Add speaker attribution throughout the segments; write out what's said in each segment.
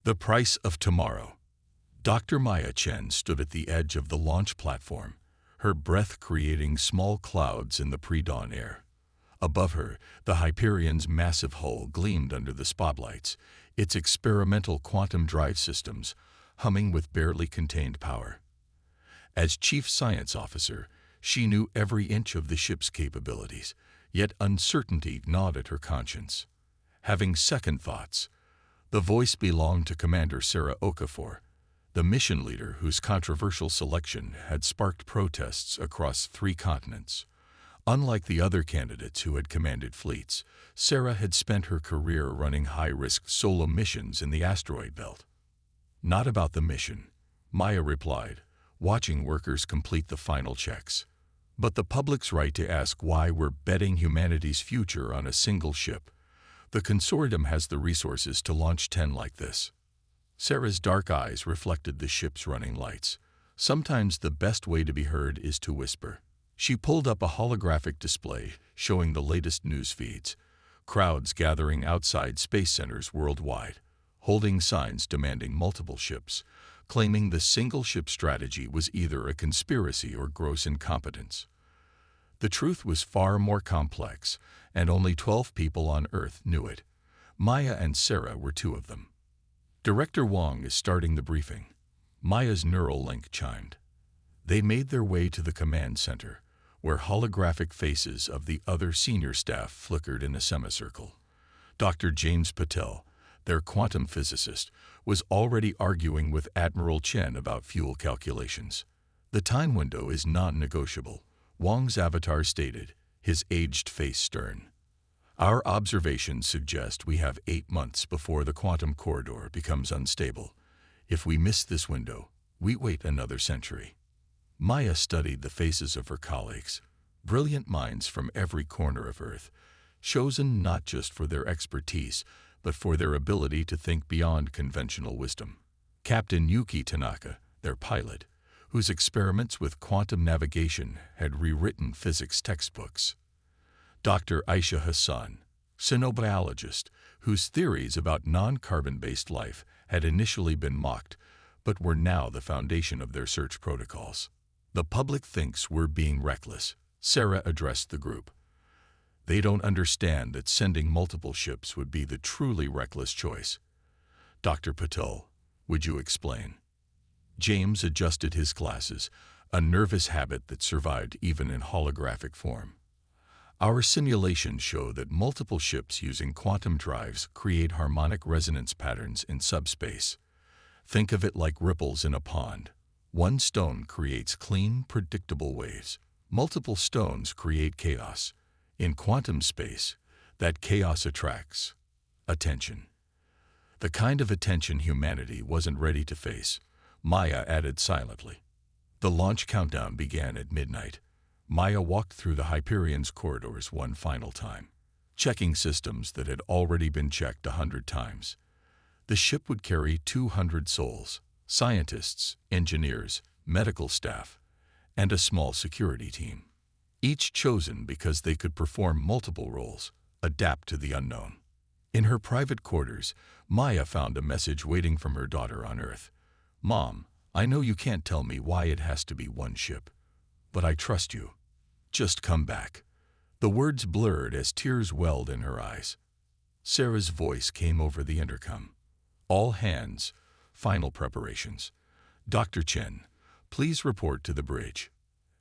Speaker 1: The price of tomorrow. Dr. Maya Chen stood at the edge of the launch platform, her breath creating small clouds in the pre-dawn air. Above her, the Hyperion's massive hull gleamed under the spotlights, its experimental quantum drive systems humming with barely contained power. As chief science officer, she knew every inch of the ship's capabilities, yet uncertainty gnawed at her conscience. Having second thoughts, the voice belonged to Commander Sarah Okafor, the mission leader whose controversial selection had sparked protests across 3 continents. Unlike the other candidates who had commanded fleets, Sarah had spent her career running high-risk solo missions in the asteroid belt. Not about the mission, Maya replied, watching workers complete the final checks. But the public's right to ask why we're betting humanity's future on a single ship. The consortium has the resources to launch 10 like this. Sarah's dark eyes reflected the ship's running lights. Sometimes the best way to be heard is to whisper. She pulled up a holographic display showing the latest news feeds, crowds gathering outside space centers worldwide, holding signs demanding multiple ships, claiming the single-ship strategy was either a conspiracy or gross incompetence. The truth was far more complex, and only 12 people on Earth knew it. Maya and Sarah were 2 of them. Director Wong is starting the briefing. Maya's neural link chimed. They made their way to the command center, where holographic faces of the other senior staff flickered in a semicircle. Dr. James Patel, their quantum physicist, was already arguing with Admiral Chen about fuel calculations. The time window is non-negotiable, Wong's avatar stated, his aged face stern. Our observations suggest we have 8 months before the quantum corridor becomes unstable. If we miss this window, we wait another century. Maya studied the faces of her colleagues, brilliant minds from every corner of Earth, chosen not just for their expertise, but for their ability to think beyond conventional wisdom. Captain Yuki Tanaka, their pilot, whose experiments with quantum navigation had rewritten physics textbooks. Dr. Aisha Hassan, xenobiologist, whose theories about non-carbon-based life had initially been mocked, but were now the foundation of their search protocols. The public thinks we're being reckless, Sarah addressed the group. They don't understand that sending multiple ships would be the truly reckless choice. Dr. Patel, would you explain? James adjusted his glasses, a nervous habit that survived even in holographic form. Our simulations show that multiple ships using quantum drives create harmonic resonance patterns in subspace. Think of it like ripples in a pond. One stone creates clean, predictable waves. Multiple stones create chaos. In quantum space, that chaos attracts attention. The kind of attention humanity wasn't ready to face, Maya added silently. The launch countdown began at midnight. Maya walked through the Hyperion's corridors one final time, checking systems that had already been checked 100 times. The ship would carry 200 souls, scientists, engineers, medical staff, and a small security team, each chosen because they could perform multiple roles, adapt to the unknown. In her private quarters, Maya found a message waiting from her daughter on Earth. Mom, I know you can't tell me why it has to be one ship, but I trust you. Just come back. The words blurred as tears welled in her eyes. Sarah's voice came over the intercom. All hands, final preparations. Dr. Chen, please report to the bridge.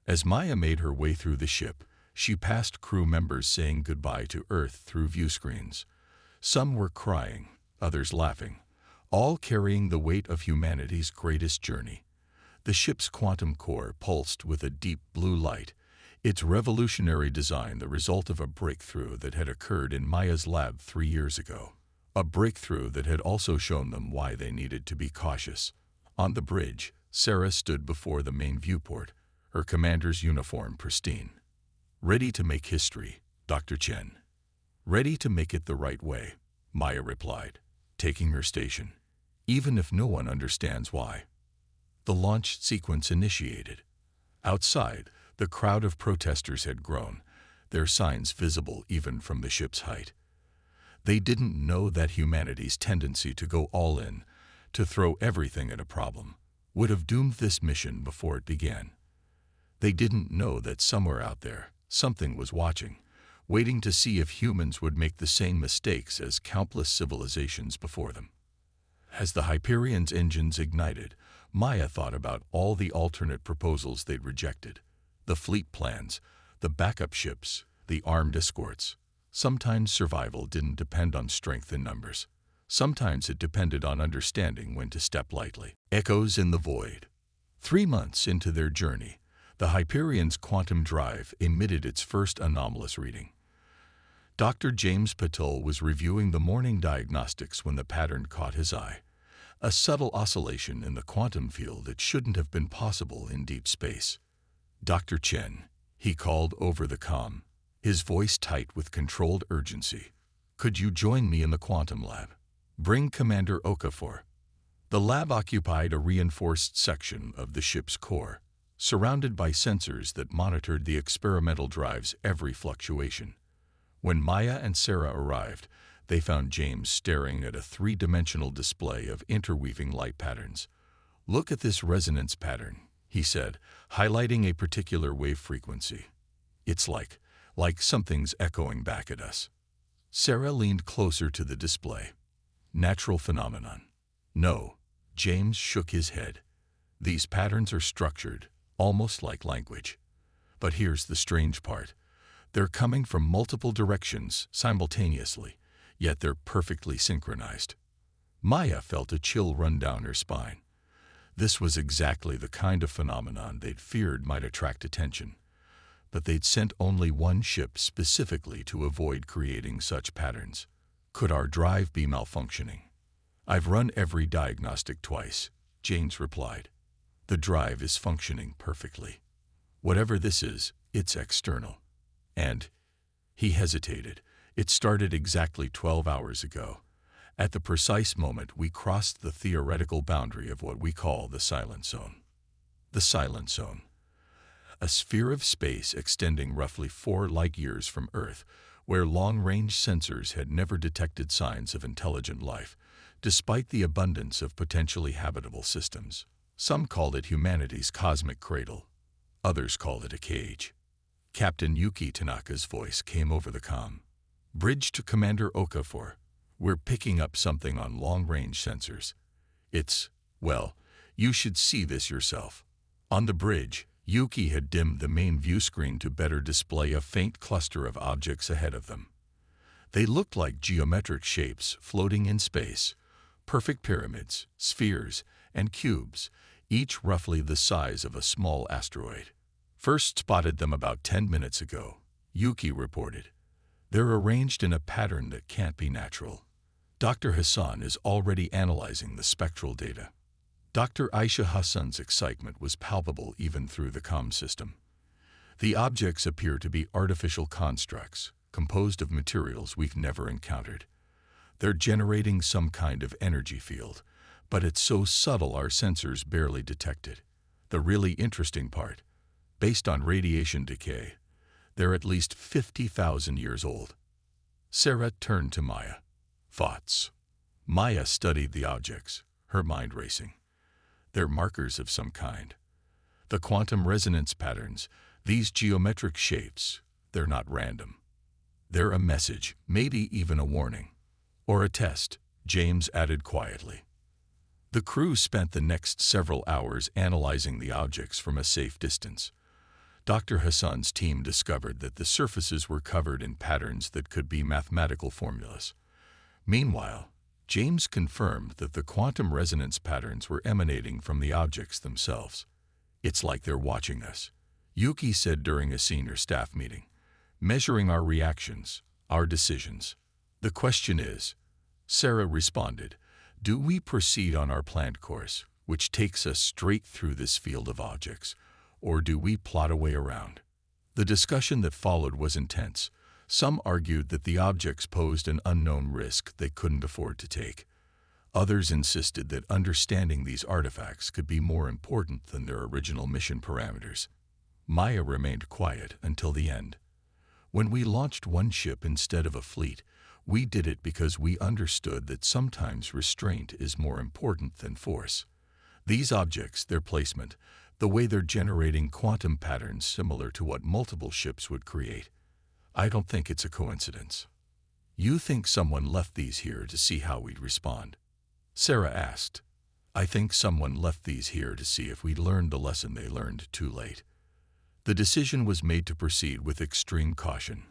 Speaker 1: As Maya made her way through the ship, she passed crew members saying goodbye to Earth through view screens. Some were crying, others laughing, all carrying the weight of humanity's greatest journey. The ship's quantum core pulsed with a deep blue light, its revolutionary design the result of a breakthrough that had occurred in Maya's lab 3 years ago. A breakthrough that had also shown them why they needed to be cautious. On the bridge, Sarah stood before the main viewport, her commander's uniform pristine. Ready to make history, Dr. Chen. Ready to make it the right way, Maya replied, taking her station, even if no one understands why. The launch sequence initiated. Outside, the crowd of protesters had grown, their signs visible even from the ship's height. They didn't know that humanity's tendency to go all in, To throw everything at a problem would have doomed this mission before it began. They didn't know that somewhere out there, something was watching, waiting to see if humans would make the same mistakes as countless civilizations before them. As the Hyperion's engines ignited, Maya thought about all the alternate proposals they'd rejected. The fleet plans, the backup ships, the armed escorts. Sometimes survival didn't depend on strength in numbers. Sometimes it depended on understanding when to step lightly. Echoes in the void. 3 months into their journey, the Hyperion's quantum drive emitted its first anomalous reading. Dr. James Patel was reviewing the morning diagnostics when the pattern caught his eye. A subtle oscillation in the quantum field that shouldn't have been possible in deep space. "Dr. Chen," he called over the comm, his voice tight with controlled urgency. "Could you join me in the quantum lab? Bring Commander Okafor." The lab occupied a reinforced section of the ship's core, surrounded by sensors that monitored the experimental drive's every fluctuation. When Maya and Sarah arrived, they found James staring at a 3-dimensional display of interweaving light patterns. "Look at this resonance pattern," he said, highlighting a particular wave frequency. "It's like something's echoing back at us." Sarah leaned closer to the display. "Natural phenomenon." "No," James shook his head. "These patterns are structured, almost like language. But here's the strange part. They're coming from multiple directions simultaneously, yet they're perfectly synchronized." Maya felt a chill run down her spine. This was exactly the kind of phenomenon they'd feared might attract attention. But they'd sent only one ship specifically to avoid creating such patterns. "Could our drive be malfunctioning?" "I've run every diagnostic twice," James replied. "The drive is functioning perfectly. Whatever this is, it's external. And," he hesitated, "it started exactly 12 hours ago, at the precise moment we crossed the theoretical boundary of what we call the silent zone." The silent zone. A sphere of space extending roughly 4 light-years from Earth, where long-range sensors had never detected signs of intelligent life, despite the abundance of potentially habitable systems. Some called it humanity's cosmic cradle. Others called it a cage. Captain Yuki Tanaka's voice came over the comm. "Bridge to Commander Okafor. We're picking up something on long-range sensors. Well, you should see this yourself." On the bridge, Yuki had dimmed the main view screen to better display a faint cluster of objects ahead of them. They looked like geometric shapes floating in space, perfect pyramids, spheres, and cubes, each roughly the size of a small asteroid. "First spotted them about 10 minutes ago," Yuki reported. "They're arranged in a pattern that can't be natural. Dr. Hassan is already analyzing the spectral data." Dr. Aisha Hassan's excitement was palpable even through the comm system. "The objects appear to be artificial constructs, composed of materials we've never encountered. They're generating some kind of energy field, but it's so subtle our sensors barely detect it. The really interesting part, based on radiation decay, they're at least 50,000 years old." Sarah turned to Maya. "Thoughts?" Maya studied the objects, her mind racing. "They're markers of some kind. The quantum resonance patterns, these geometric shapes, they're not random. They're a message, maybe even a warning. Or a test," James added quietly. The crew spent the next several hours analyzing the objects from a safe distance. Dr. Hassan's team discovered that the surfaces were covered in patterns that could be mathematical formulas. Meanwhile, James confirmed that the quantum resonance patterns were emanating from the objects themselves. "It's like they're watching us," Yuki said during a senior staff meeting, "measuring our reactions, our decisions. The question is," Sarah responded, "do we proceed on our planned course, which takes us straight through this field of objects, or do we plot a way around?" The discussion that followed was intense. Some argued that the objects posed an unknown risk they couldn't afford to take. Others insisted that understanding these artifacts could be more important than their original mission parameters. Maya remained quiet until the end. "When we launched one ship instead of a fleet, We did it because we understood that sometimes restraint is more important than force. These objects, their placement, the way they're generating quantum patterns similar to what multiple ships would create. I don't think it's a coincidence. You think someone left these here to see how we'd respond? Sarah asked. I think someone left these here to see if we'd learned the lesson they learned too late. The decision was made to proceed with extreme caution.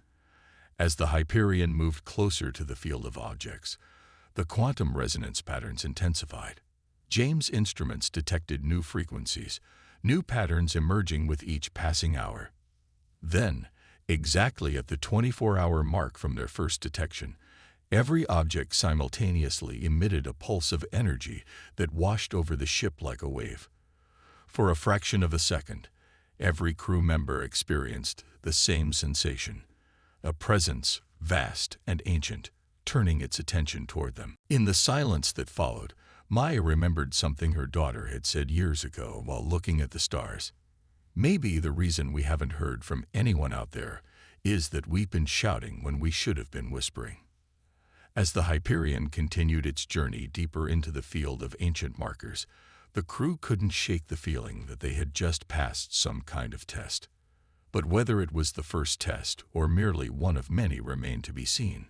Speaker 1: As the Hyperion moved closer to the field of objects, the quantum resonance patterns intensified. James' instruments detected new frequencies, new patterns emerging with each passing hour. Then, exactly at the 24-hour mark from their first detection, every object simultaneously emitted a pulse of energy that washed over the ship like a wave. For a fraction of a second, every crew member experienced the same sensation, a presence vast and ancient, turning its attention toward them. In the silence that followed, Maya remembered something her daughter had said years ago while looking at the stars. Maybe the reason we haven't heard from anyone out there is that we've been shouting when we should have been whispering. As the Hyperion continued its journey deeper into the field of ancient markers, the crew couldn't shake the feeling that they had just passed some kind of test. But whether it was the first test or merely one of many remained to be seen.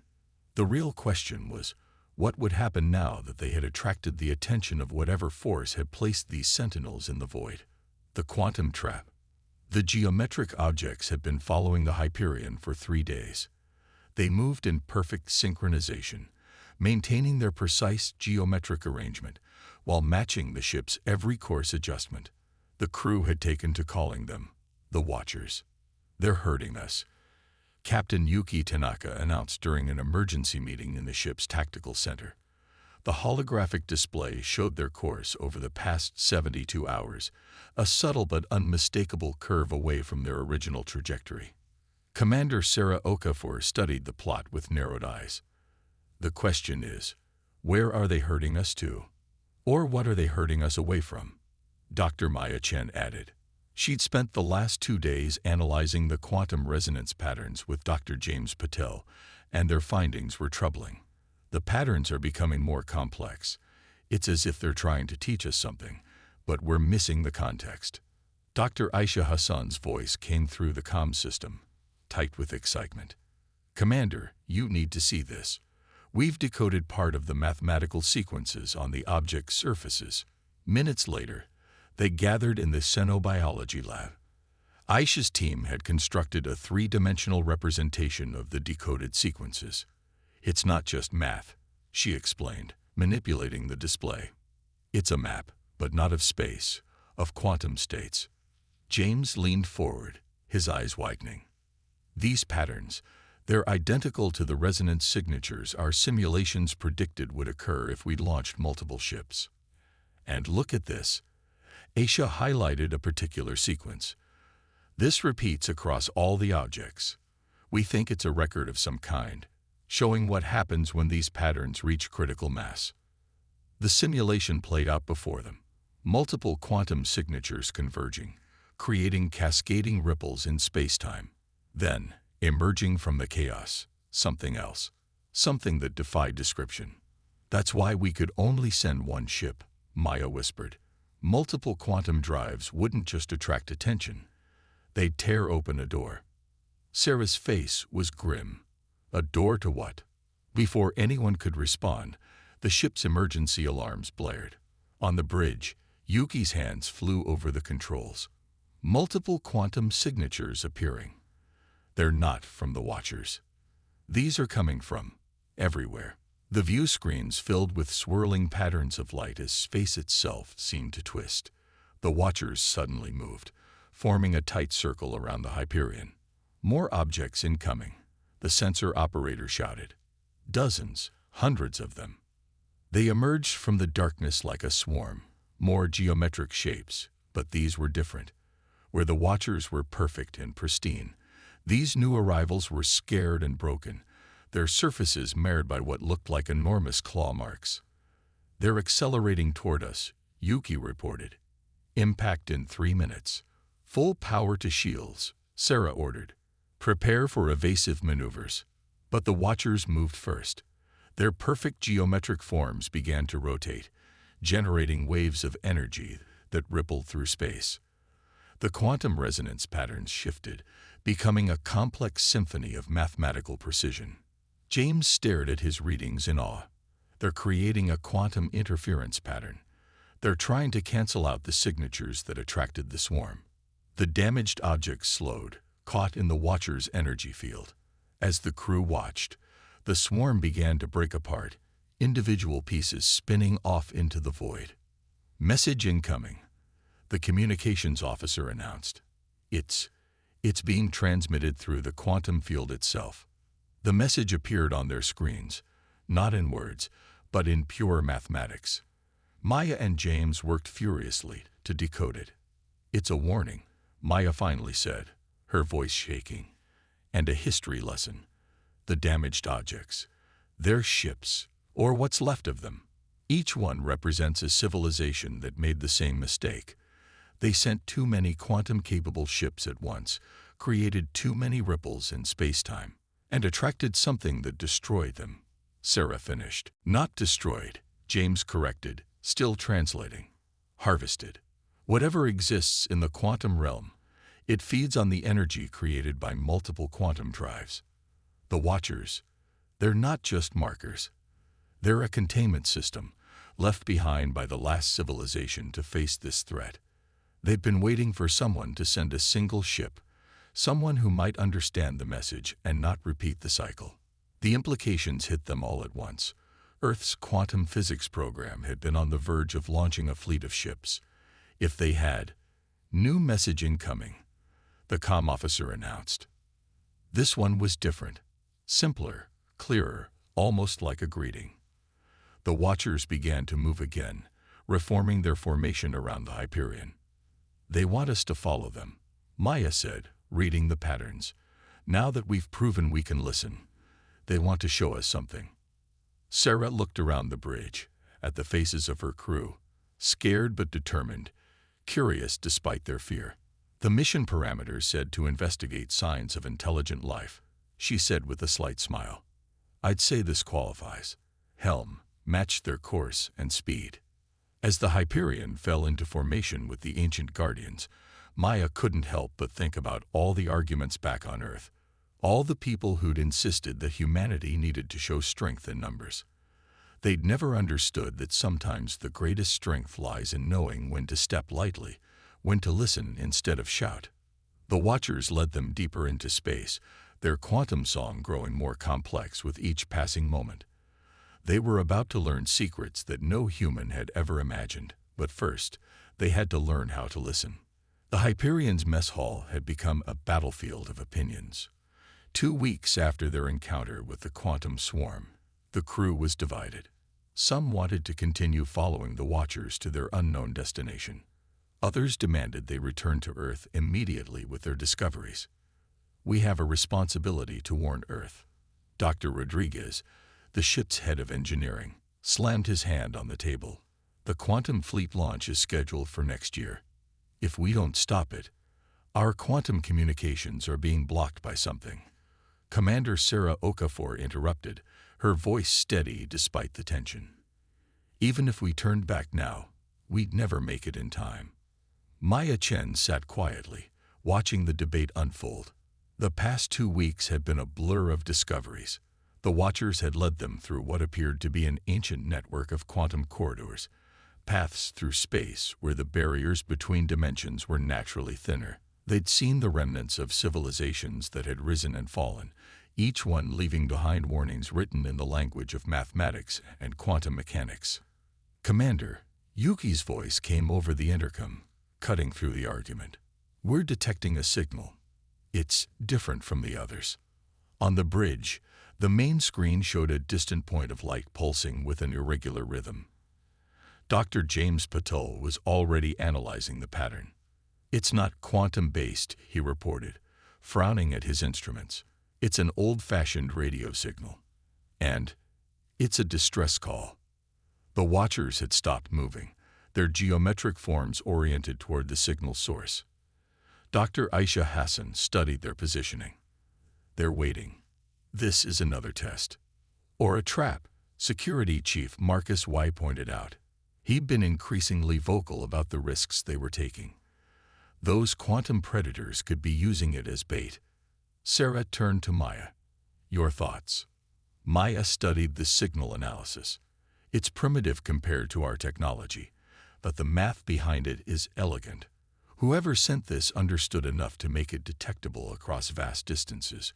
Speaker 1: The real question was, what would happen now that they had attracted the attention of whatever force had placed these sentinels in the void? The quantum trap. The geometric objects had been following the Hyperion for 3 days. They moved in perfect synchronization, maintaining their precise geometric arrangement while matching the ship's every course adjustment. The crew had taken to calling them the Watchers. They're hurting us, Captain Yuki Tanaka announced during an emergency meeting in the ship's tactical center. The holographic display showed their course over the past 72 hours, a subtle but unmistakable curve away from their original trajectory. Commander Sarah Okafor studied the plot with narrowed eyes. The question is, where are they hurting us to? Or what are they hurting us away from? Dr. Maya Chen added. She'd spent the last 2 days analyzing the quantum resonance patterns with Dr. James Patel, and their findings were troubling. The patterns are becoming more complex. It's as if they're trying to teach us something, but we're missing the context. Dr. Aisha Hassan's voice came through the comm system, tight with excitement. Commander, you need to see this. We've decoded part of the mathematical sequences on the object's surfaces. Minutes later, they gathered in the xenobiology lab. Aisha's team had constructed a 3-dimensional representation of the decoded sequences. It's not just math, she explained, manipulating the display. It's a map, but not of space, of quantum states. James leaned forward, his eyes widening. These patterns, they're identical to the resonance signatures our simulations predicted would occur if we launched multiple ships. And look at this. Aisha highlighted a particular sequence. This repeats across all the objects. We think it's a record of some kind, showing what happens when these patterns reach critical mass. The simulation played out before them, multiple quantum signatures converging, creating cascading ripples in space-time. Then, emerging from the chaos, something else, something that defied description. That's why we could only send one ship, Maya whispered. Multiple quantum drives wouldn't just attract attention. They'd tear open a door. Sarah's face was grim. A door to what? Before anyone could respond, the ship's emergency alarms blared. On the bridge, Yuki's hands flew over the controls. Multiple quantum signatures appearing. They're not from the Watchers. These are coming from everywhere. The view screens filled with swirling patterns of light as space itself seemed to twist. The Watchers suddenly moved, forming a tight circle around the Hyperion. More objects incoming, the sensor operator shouted. Dozens, hundreds of them. They emerged from the darkness like a swarm, more geometric shapes, but these were different. Where the Watchers were perfect and pristine, these new arrivals were scared and broken, their surfaces marred by what looked like enormous claw marks. They're accelerating toward us, Yuki reported. Impact in 3 minutes. Full power to shields, Sarah ordered. Prepare for evasive maneuvers. But the Watchers moved first. Their perfect geometric forms began to rotate, generating waves of energy that rippled through space. The quantum resonance patterns shifted, becoming a complex symphony of mathematical precision. James stared at his readings in awe. They're creating a quantum interference pattern. They're trying to cancel out the signatures that attracted the swarm. The damaged objects slowed, caught in the Watcher's energy field. As the crew watched, the swarm began to break apart, individual pieces spinning off into the void. "Message incoming," the communications officer announced. It's being transmitted through the quantum field itself." The message appeared on their screens, not in words, but in pure mathematics. Maya and James worked furiously to decode it. "It's a warning," Maya finally said, her voice shaking. "And a history lesson. The damaged objects. They're ships, or what's left of them. Each one represents a civilization that made the same mistake. They sent too many quantum-capable ships at once, created too many ripples in space-time, and attracted something that destroyed them." Sarah finished. "Not destroyed," James corrected, still translating. "Harvested. Whatever exists in the quantum realm, it feeds on the energy created by multiple quantum drives. The Watchers, they're not just markers. They're a containment system, left behind by the last civilization to face this threat. They've been waiting for someone to send a single ship, someone who might understand the message and not repeat the cycle." The implications hit them all at once. Earth's quantum physics program had been on the verge of launching a fleet of ships. If they had, "New message incoming," the comm officer announced. This one was different, simpler, clearer, almost like a greeting. The Watchers began to move again, reforming their formation around the Hyperion. "They want us to follow them," Maya said, reading the patterns. "Now that we've proven we can listen, they want to show us something." Sarah looked around the bridge, at the faces of her crew, scared but determined, curious despite their fear. "The mission parameters said to investigate signs of intelligent life," she said with a slight smile. "I'd say this qualifies. Helm matched their course and speed." As the Hyperion fell into formation with the ancient Guardians, Maya couldn't help but think about all the arguments back on Earth, all the people who'd insisted that humanity needed to show strength in numbers. They'd never understood that sometimes the greatest strength lies in knowing when to step lightly, when to listen instead of shout. The Watchers led them deeper into space, their quantum song growing more complex with each passing moment. They were about to learn secrets that no human had ever imagined, but first, they had to learn how to listen. The Hyperion's mess hall had become a battlefield of opinions. 2 weeks after their encounter with the quantum swarm, the crew was divided. Some wanted to continue following the Watchers to their unknown destination. Others demanded they return to Earth immediately with their discoveries. "We have a responsibility to warn Earth." Dr. Rodriguez, the ship's head of engineering, slammed his hand on the table. "The quantum fleet launch is scheduled for next year. If we don't stop it, our quantum communications are being blocked by something." Commander Sarah Okafor interrupted, her voice steady despite the tension. "Even if we turned back now, we'd never make it in time." Maya Chen sat quietly, watching the debate unfold. The past 2 weeks had been a blur of discoveries. The Watchers had led them through what appeared to be an ancient network of quantum corridors, paths through space where the barriers between dimensions were naturally thinner. They'd seen the remnants of civilizations that had risen and fallen, each one leaving behind warnings written in the language of mathematics and quantum mechanics. "Commander," Yuki's voice came over the intercom, cutting through the argument. "We're detecting a signal. It's different from the others." On the bridge, the main screen showed a distant point of light pulsing with an irregular rhythm. Dr. James Patel was already analyzing the pattern. "It's not quantum-based," he reported, frowning at his instruments. "It's an old-fashioned radio signal. And it's a distress call." The Watchers had stopped moving, their geometric forms oriented toward the signal source. Dr. Aisha Hassan studied their positioning. "They're waiting. This is another test. Or a trap, Security Chief Marcus Y pointed out. He'd been increasingly vocal about the risks they were taking. Those quantum predators could be using it as bait. Sarah turned to Maya. Your thoughts? Maya studied the signal analysis. It's primitive compared to our technology, but the math behind it is elegant. Whoever sent this understood enough to make it detectable across vast distances,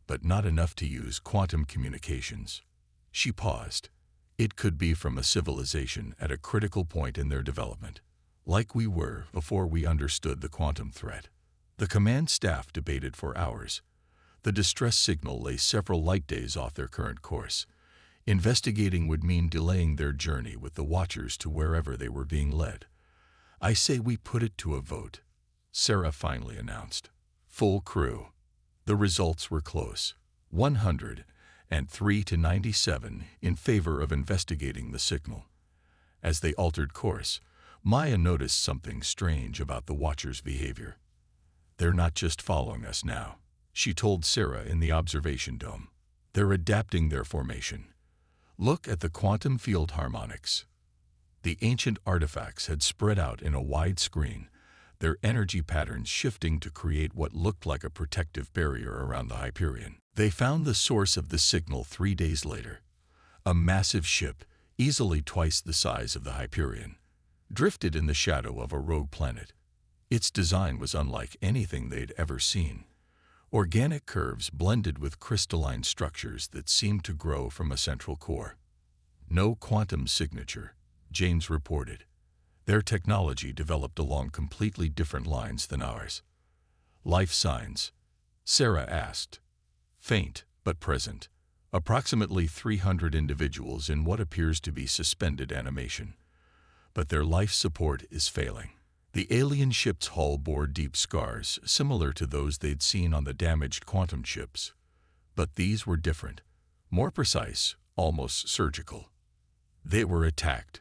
Speaker 1: but not enough to use quantum communications. She paused. It could be from a civilization at a critical point in their development, like we were before we understood the quantum threat. The command staff debated for hours. The distress signal lay several light days off their current course. Investigating would mean delaying their journey with the Watchers to wherever they were being led. I say we put it to a vote, Sarah finally announced. Full crew. The results were close. 103 to 97 in favor of investigating the signal. As they altered course, Maya noticed something strange about the Watchers' behavior. They're not just following us now, she told Sarah in the observation dome. They're adapting their formation. Look at the quantum field harmonics. The ancient artifacts had spread out in a wide screen, their energy patterns shifting to create what looked like a protective barrier around the Hyperion. They found the source of the signal 3 days later. A massive ship, easily twice the size of the Hyperion, drifted in the shadow of a rogue planet. Its design was unlike anything they'd ever seen. Organic curves blended with crystalline structures that seemed to grow from a central core. No quantum signature, James reported. Their technology developed along completely different lines than ours. Life signs? Sarah asked. Faint, but present. Approximately 300 individuals in what appears to be suspended animation. But their life support is failing. The alien ship's hull bore deep scars, similar to those they'd seen on the damaged quantum ships. But these were different, more precise, almost surgical. They were attacked,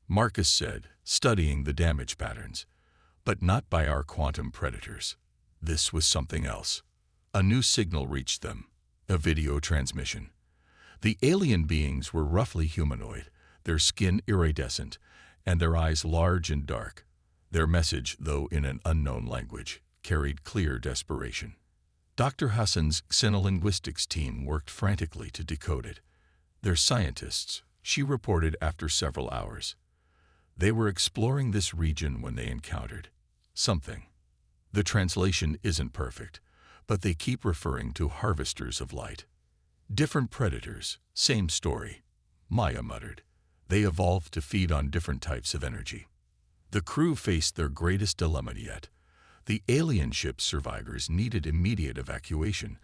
Speaker 1: Marcus said, studying the damage patterns, but not by our quantum predators. This was something else. A new signal reached them, a video transmission. The alien beings were roughly humanoid, their skin iridescent, and their eyes large and dark. Their message, though in an unknown language, carried clear desperation. Dr. Hassan's xenolinguistics team worked frantically to decode it. They're scientists, she reported after several hours. They were exploring this region when they encountered something. The translation isn't perfect, but they keep referring to harvesters of light. Different predators, same story, Maya muttered. They evolved to feed on different types of energy. The crew faced their greatest dilemma yet. The alien ship's survivors needed immediate evacuation,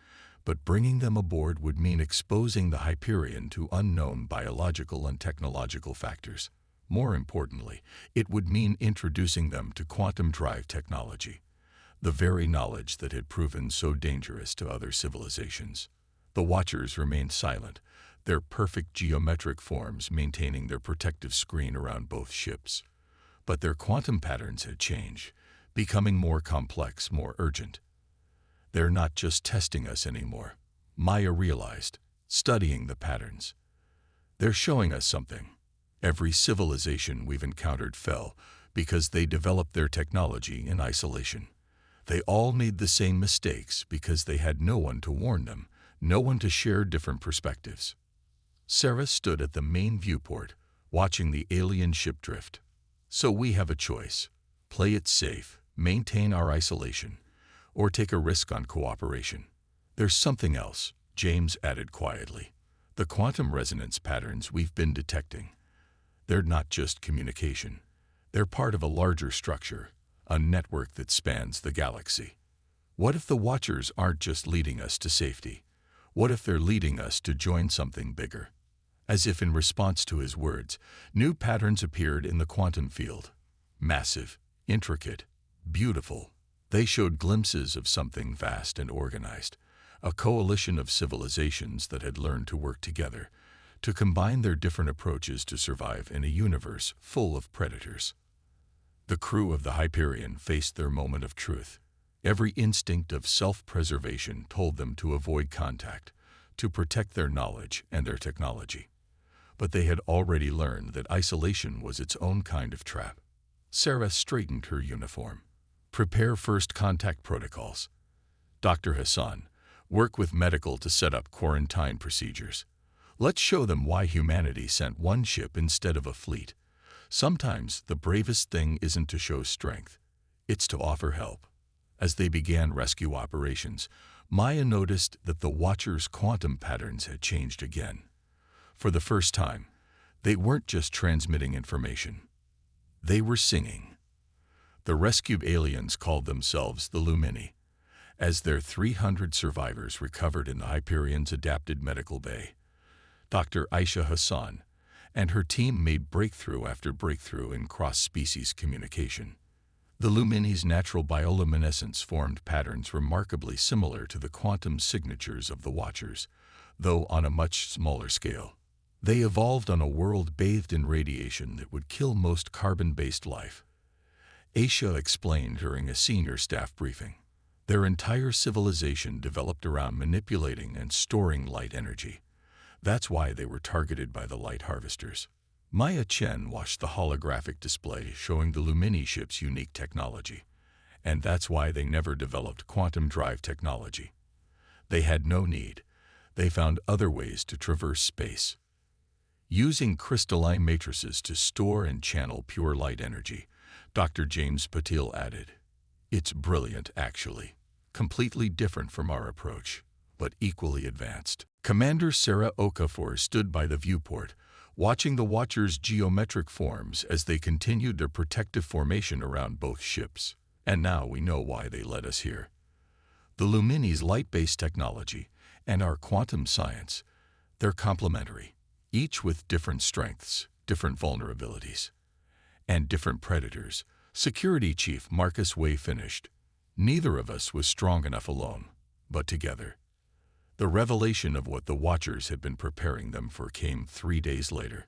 Speaker 1: but bringing them aboard would mean exposing the Hyperion to unknown biological and technological factors. More importantly, it would mean introducing them to quantum drive technology, the very knowledge that had proven so dangerous to other civilizations. The Watchers remained silent, their perfect geometric forms maintaining their protective screen around both ships. But their quantum patterns had changed, becoming more complex, more urgent. They're not just testing us anymore, Maya realized, studying the patterns. They're showing us something. Every civilization we've encountered fell because they developed their technology in isolation. They all made the same mistakes because they had no one to warn them, no one to share different perspectives. Sarah stood at the main viewport, watching the alien ship drift. So we have a choice. Play it safe, maintain our isolation, or take a risk on cooperation. There's something else, James added quietly. The quantum resonance patterns we've been detecting. They're not just communication. They're part of a larger structure, a network that spans the galaxy. What if the Watchers aren't just leading us to safety? What if they're leading us to join something bigger? As if in response to his words, new patterns appeared in the quantum field. Massive, intricate, beautiful. They showed glimpses of something vast and organized, a coalition of civilizations that had learned to work together, to combine their different approaches to survive in a universe full of predators. The crew of the Hyperion faced their moment of truth. Every instinct of self-preservation told them to avoid contact, to protect their knowledge and their technology. But they had already learned that isolation was its own kind of trap. Sarah straightened her uniform. Prepare first contact protocols. Dr. Hassan, work with medical to set up quarantine procedures. Let's show them why humanity sent one ship instead of a fleet. Sometimes the bravest thing isn't to show strength, it's to offer help. As they began rescue operations, Maya noticed that the Watchers' quantum patterns had changed again. For the first time, they weren't just transmitting information. They were singing. The rescued aliens called themselves the Lumini. As their 300 survivors recovered in the Hyperion's adapted medical bay, Dr. Aisha Hassan and her team made breakthrough after breakthrough in cross-species communication. The Lumini's natural bioluminescence formed patterns remarkably similar to the quantum signatures of the Watchers, though on a much smaller scale. They evolved on a world bathed in radiation that would kill most carbon-based life. Aisha explained during a senior staff briefing. Their entire civilization developed around manipulating and storing light energy. That's why they were targeted by the light harvesters. Maya Chen watched the holographic display showing the Lumini ship's unique technology. And that's why they never developed quantum drive technology. They had no need. They found other ways to traverse space. Using crystalline matrices to store and channel pure light energy, Dr. James Patil added, "It's brilliant, actually. Completely different from our approach, but equally advanced." Commander Sarah Okafor stood by the viewport, watching the Watchers' geometric forms as they continued their protective formation around both ships. And now we know why they led us here. The Lumini's light-based technology and our quantum science, they're complementary, each with different strengths, different vulnerabilities, and different predators. Security Chief Marcus Way finished. Neither of us was strong enough alone, but together. The revelation of what the Watchers had been preparing them for came 3 days later.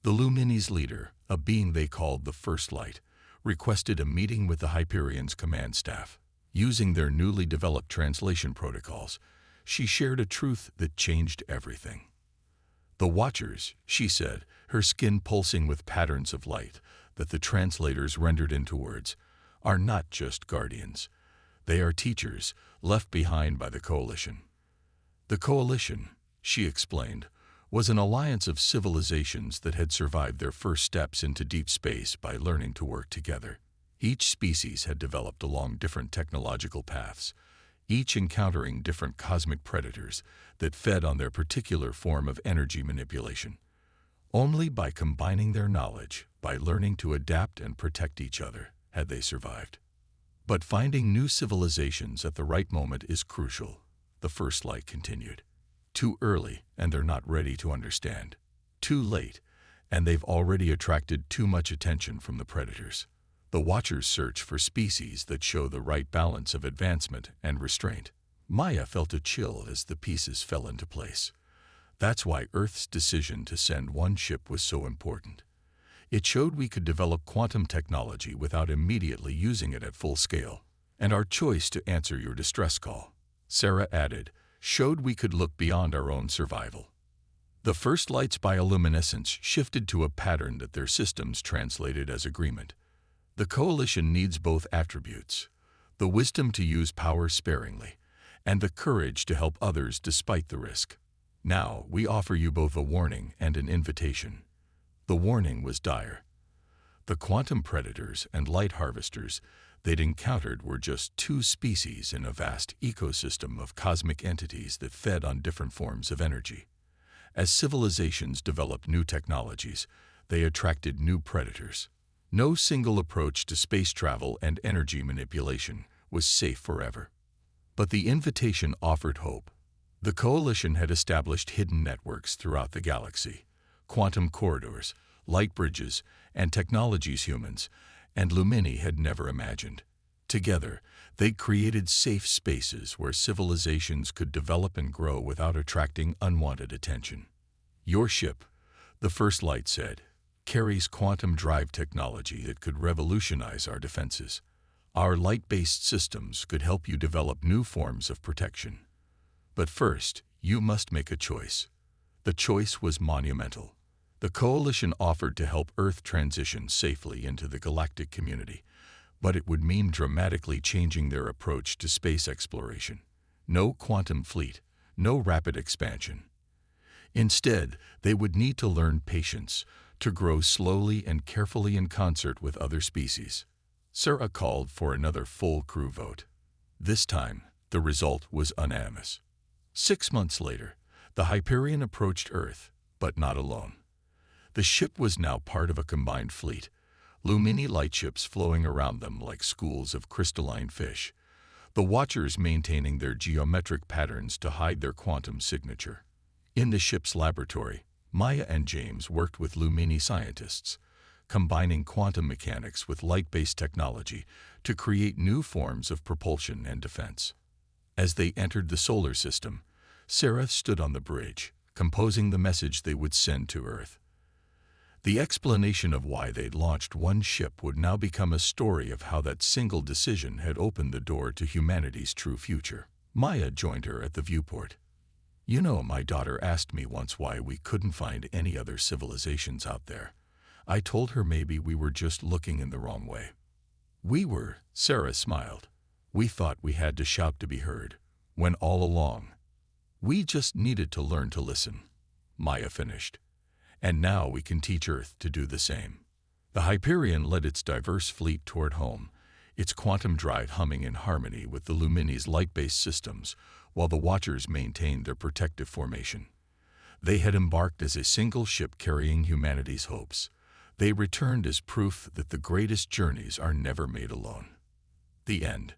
Speaker 1: The Lumini's leader, a being they called the First Light, requested a meeting with the Hyperion's command staff. Using their newly developed translation protocols, she shared a truth that changed everything. The Watchers, she said, her skin pulsing with patterns of light that the translators rendered into words, are not just guardians. They are teachers left behind by the Coalition. The Coalition, she explained, was an alliance of civilizations that had survived their first steps into deep space by learning to work together. Each species had developed along different technological paths, each encountering different cosmic predators that fed on their particular form of energy manipulation. Only by combining their knowledge, by learning to adapt and protect each other, had they survived. But finding new civilizations at the right moment is crucial, the First Light continued. Too early, and they're not ready to understand. Too late, and they've already attracted too much attention from the predators. The Watchers search for species that show the right balance of advancement and restraint. Maya felt a chill as the pieces fell into place. That's why Earth's decision to send one ship was so important. It showed we could develop quantum technology without immediately using it at full scale. And our choice to answer your distress call, Sarah added, showed we could look beyond our own survival. The First Light's bioluminescence shifted to a pattern that their systems translated as agreement. The Coalition needs both attributes, the wisdom to use power sparingly, and the courage to help others despite the risk. Now, we offer you both a warning and an invitation. The warning was dire. The quantum predators and light harvesters they'd encountered were just two species in a vast ecosystem of cosmic entities that fed on different forms of energy. As civilizations developed new technologies, they attracted new predators. No single approach to space travel and energy manipulation was safe forever. But the invitation offered hope. The Coalition had established hidden networks throughout the galaxy, quantum corridors, light bridges, and technologies humans and Lumini had never imagined. Together, they created safe spaces where civilizations could develop and grow without attracting unwanted attention. Your ship, the First Light said, carries quantum drive technology that could revolutionize our defenses. Our light-based systems could help you develop new forms of protection. But first, You must make a choice. The choice was monumental. The Coalition offered to help Earth transition safely into the galactic community, but it would mean dramatically changing their approach to space exploration. No quantum fleet, no rapid expansion. Instead, they would need to learn patience, to grow slowly and carefully in concert with other species. Sarah called for another full crew vote. This time, the result was unanimous. 6 months later, the Hyperion approached Earth, but not alone. The ship was now part of a combined fleet, Lumini lightships flowing around them like schools of crystalline fish, the Watchers maintaining their geometric patterns to hide their quantum signature. In the ship's laboratory, Maya and James worked with Lumini scientists, combining quantum mechanics with light-based technology to create new forms of propulsion and defense. As they entered the solar system, Sarah stood on the bridge, composing the message they would send to Earth. The explanation of why they'd launched one ship would now become a story of how that single decision had opened the door to humanity's true future. Maya joined her at the viewport. You know, my daughter asked me once why we couldn't find any other civilizations out there. I told her maybe we were just looking in the wrong way. We were, Sarah smiled. We thought we had to shout to be heard, when all along, we just needed to learn to listen. Maya finished. And now we can teach Earth to do the same. The Hyperion led its diverse fleet toward home, its quantum drive humming in harmony with the Lumini's light-based systems, while the Watchers maintained their protective formation. They had embarked as a single ship carrying humanity's hopes. They returned as proof that the greatest journeys are never made alone. The end.